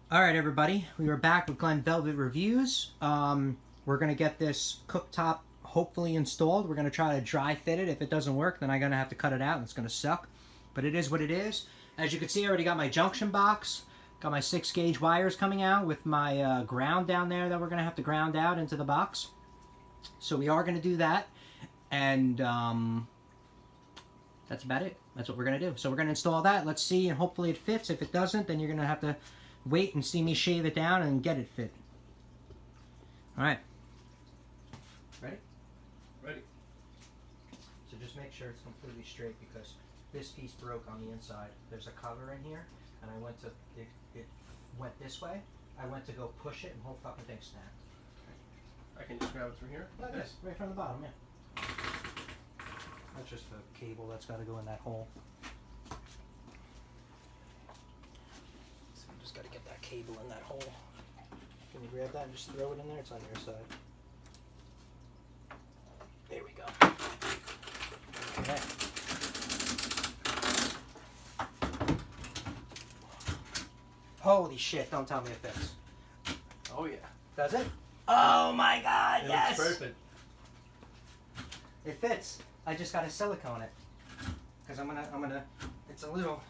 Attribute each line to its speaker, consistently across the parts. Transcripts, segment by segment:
Speaker 1: All right, everybody, we are back with Glen Velvet Reviews. We're going to get this cooktop hopefully installed. We're going to try to dry fit it. If it doesn't work, then I'm going to have to cut it out and it's going to suck. But it is what it is. As you can see, I already got my junction box. Got my 6-gauge wires coming out with my ground down there that we're going to have to ground out into the box. So we are going to do that. And that's about it. That's what we're going to do. So we're going to install that. Let's see, and hopefully it fits. If it doesn't, then you're going to have to wait and see me shave it down and get it fit. All right. Ready?
Speaker 2: Ready.
Speaker 1: So just make sure it's completely straight because this piece broke on the inside. There's a cover in here, and I went to, it went this way. I went to go push it, and the whole fucking thing snapped.
Speaker 2: I can just grab it from here?
Speaker 1: Like this, right from the bottom, yeah. That's just the cable that's got to go in that hole. So we just got to get that cable in that hole. Can you grab that and just throw it in there? It's on your side. There we go. Okay. Holy shit, don't tell me it fits.
Speaker 2: Oh yeah.
Speaker 1: Does it? Oh my god,
Speaker 2: It
Speaker 1: yes!
Speaker 2: looks perfect.
Speaker 1: It fits. I just gotta silicone it. Because I'm gonna, it's a little,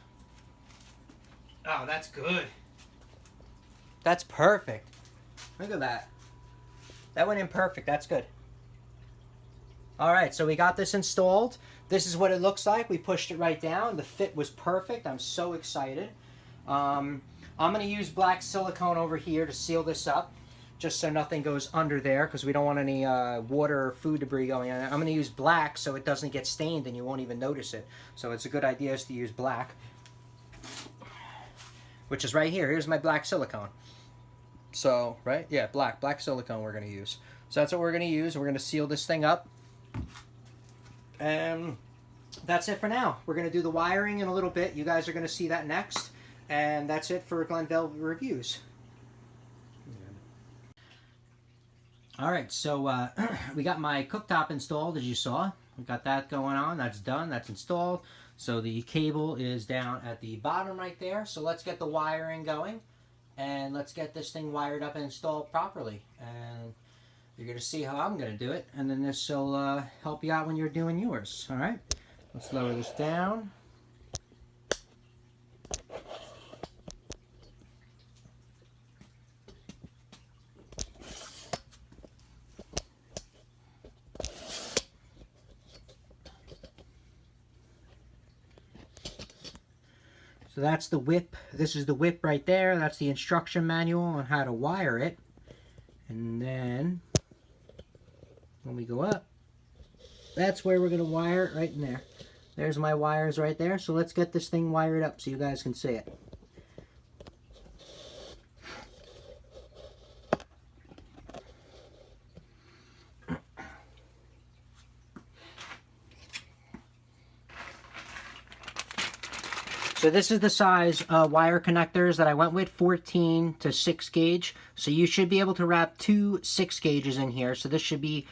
Speaker 1: oh, that's good. That's perfect. Look at that. That went in perfect, that's good. Alright, so we got this installed. This is what it looks like. We pushed it right down. The fit was perfect. I'm so excited. I'm gonna use black silicone over here to seal this up, just so nothing goes under there, because we don't want any water or food debris going on. I'm going to use black so it doesn't get stained and you won't even notice it. So it's a good idea is to use black, which is right here. Here's my black silicone. So, right? Yeah, black silicone we're going to use. So that's what we're going to use. We're going to seal this thing up. And that's it for now. We're going to do the wiring in a little bit. You guys are going to see that next. And that's it for Glen Velvet Reviews. Alright, so we got my cooktop installed, as you saw. We got that going on. That's done. That's installed. So the cable is down at the bottom right there. So let's get the wiring going. And let's get this thing wired up and installed properly. And you're going to see how I'm going to do it. And then this will help you out when you're doing yours. Alright, let's lower this down. So that's the whip. This is the whip right there. That's the instruction manual on how to wire it. And then when we go up, that's where we're going to wire it, right in there. There's my wires right there. So let's get this thing wired up so you guys can see it. So this is the size wire connectors that I went with, 14 to 6 gauge. So you should be able to wrap 2 6 gauges in here. So this should be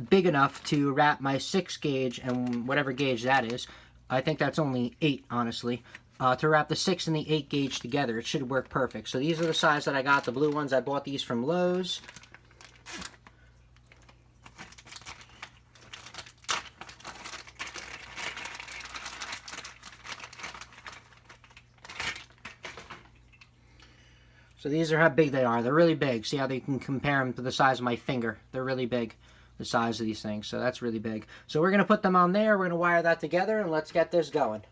Speaker 1: big enough to wrap my 6 gauge and whatever gauge that is. I think that's only 8, honestly. To wrap the 6 and the 8 gauge together. It should work perfect. So these are the size that I got. The blue ones, I bought these from Lowe's. So these are how big they are. They're really big. See how they can compare them to the size of my finger. They're really big, the size of these things. So that's really big. So we're going to put them on there. We're going to wire that together, and let's get this going.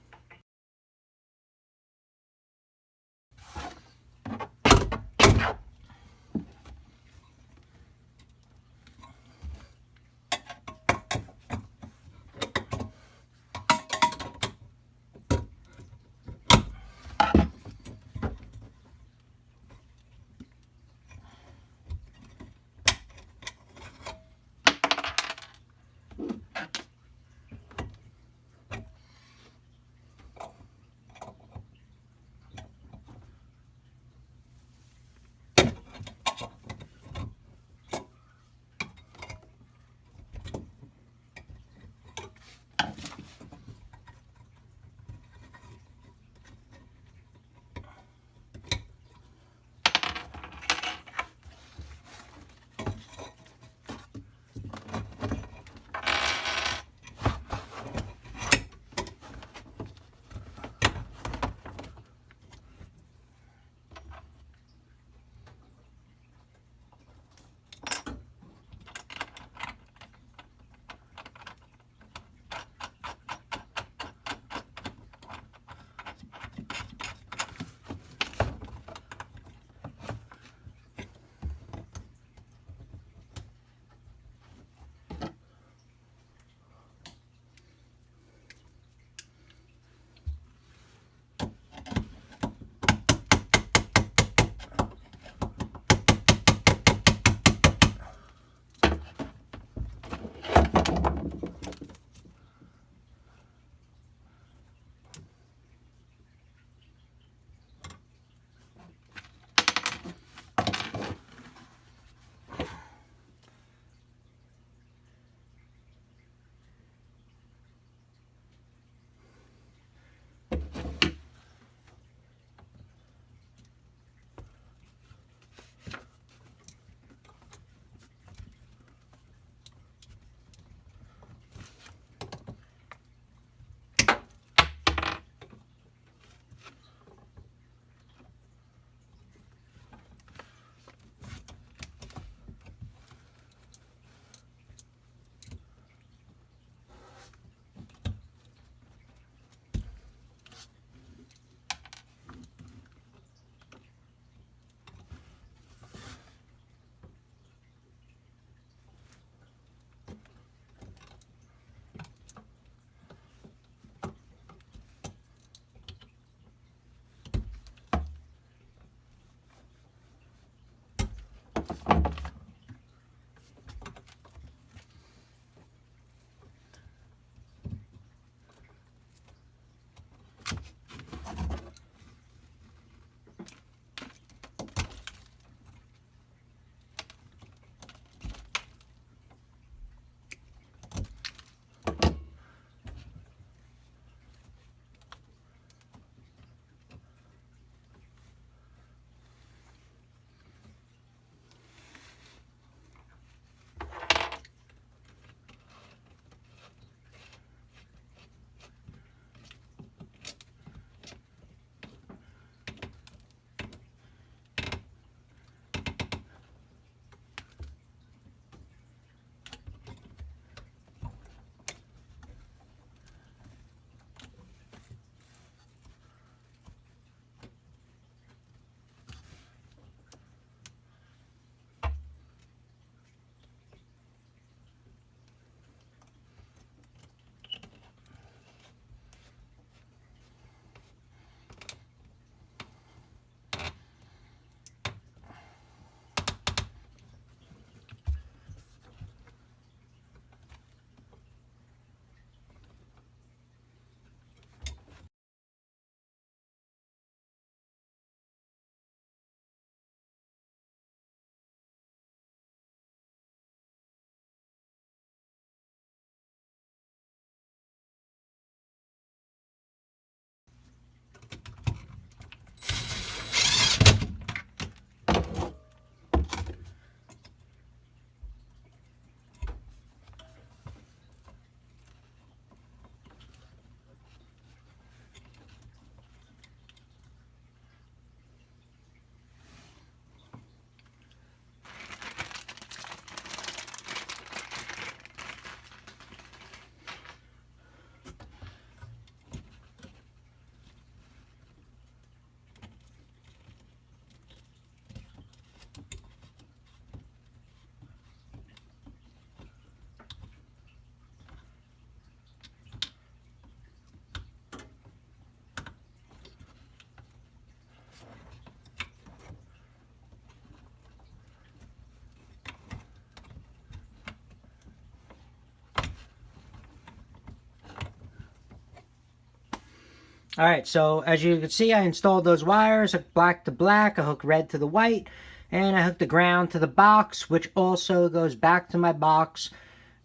Speaker 1: All right, so as you can see, I installed those wires, hooked black to black, I hooked red to the white, and I hooked the ground to the box, which also goes back to my box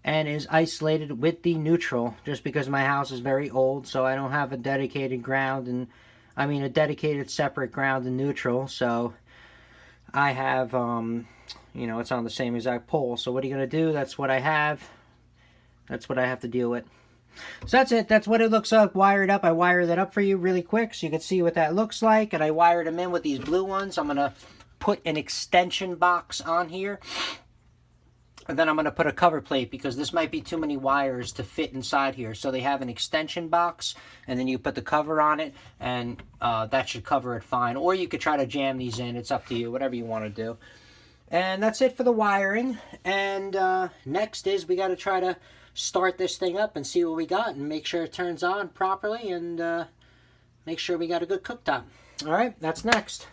Speaker 1: and is isolated with the neutral, just because my house is very old, so I don't have a dedicated ground, and I mean a dedicated separate ground and neutral, so I have, you know, it's on the same exact pole. So what are you going to do? That's what I have. That's what I have to deal with. So that's it. That's what it looks like wired up. I wired that up for you really quick so you can see what that looks like. And I wired them in with these blue ones. I'm going to put an extension box on here. And then I'm going to put a cover plate because this might be too many wires to fit inside here. So they have an extension box and then you put the cover on it and that should cover it fine. Or you could try to jam these in. It's up to you, whatever you want to do. And that's it for the wiring. And next is we got to try to start this thing up and see what we got and make sure it turns on properly and make sure we got a good cooktop. All right, that's next.